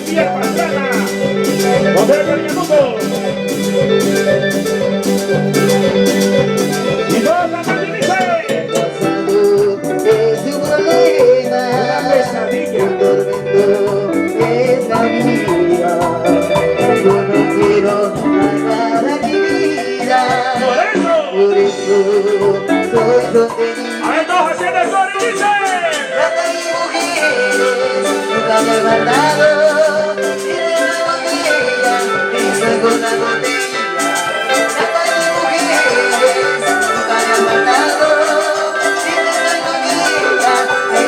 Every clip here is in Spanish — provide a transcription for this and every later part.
Fiel Pastrana, José Bergamundo. Y todos la mano dice. Es un problema, Una pesadilla. un tormento es la vida. Yo no quiero nada de mi vida. Por eso soy solterito. A ver, todos haciendo el coro y dice. Trata y mujeres, nunca me he mandado. Tiene una botella, estoy con la botella. Trata y mujeres, nunca me he mandado. Tiene una botella,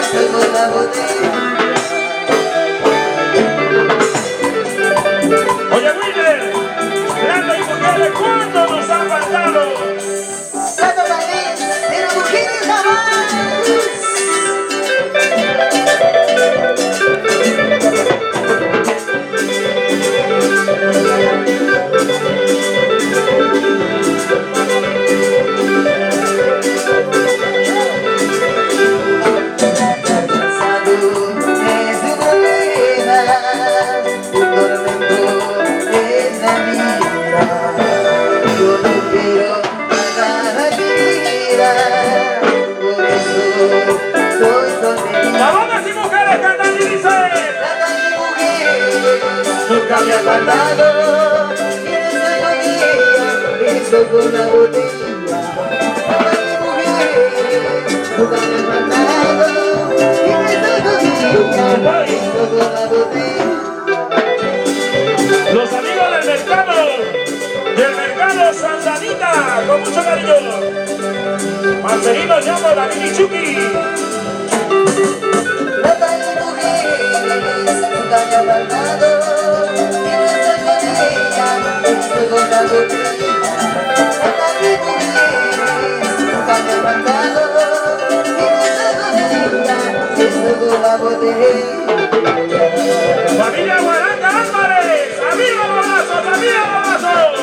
estoy con la botella. Oye, Wilmer, Plata y mujeres, ¿cuándo nos han faltado? Trata también, pero mujeres jamás. Varones y mujeres cantan y dicen. Nunca me ha faltado, tienes una botella, estoy con la botella. Nunca me ha faltado, tienes una botella, estoy con la botella. Los amigos del mercado Santa Anita, con mucho cariño. Marcelino llamo la Mini Chucky. Trata de mujeres, nunca me ha faltado, tienes una botella, estoy con la botella. Trata de mujeres, nunca me ha faltado, tienes una botella, estoy con la botella. Familia Guaranga Álvarez, amigo Babazos, amigo Babazos.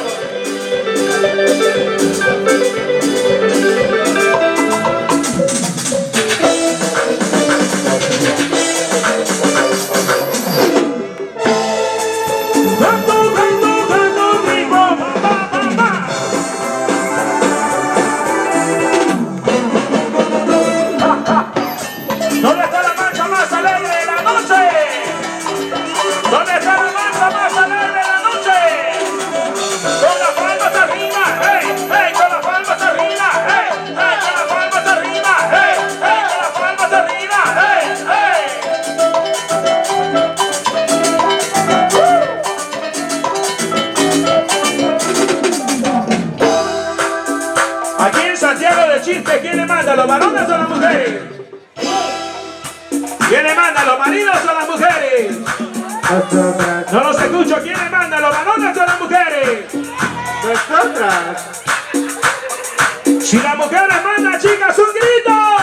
¿Dónde está la marcha más alegre de la noche? ¿Dónde está la marcha más alegre de la noche? Con las palmas arriba, hey, hey, con las palmas arriba, hey, hey, con las palmas arriba, hey, hey, con las palmas arriba, hey, hey. Aquí en Santiago de Chiste, ¿quién le manda, los varones o las mujeres? ¿Quién le manda, los maridos o las mujeres? No los escucho. ¿Quién le manda, los varones o las mujeres? Nosotras. Si las mujeres mandan, chicas, un grito.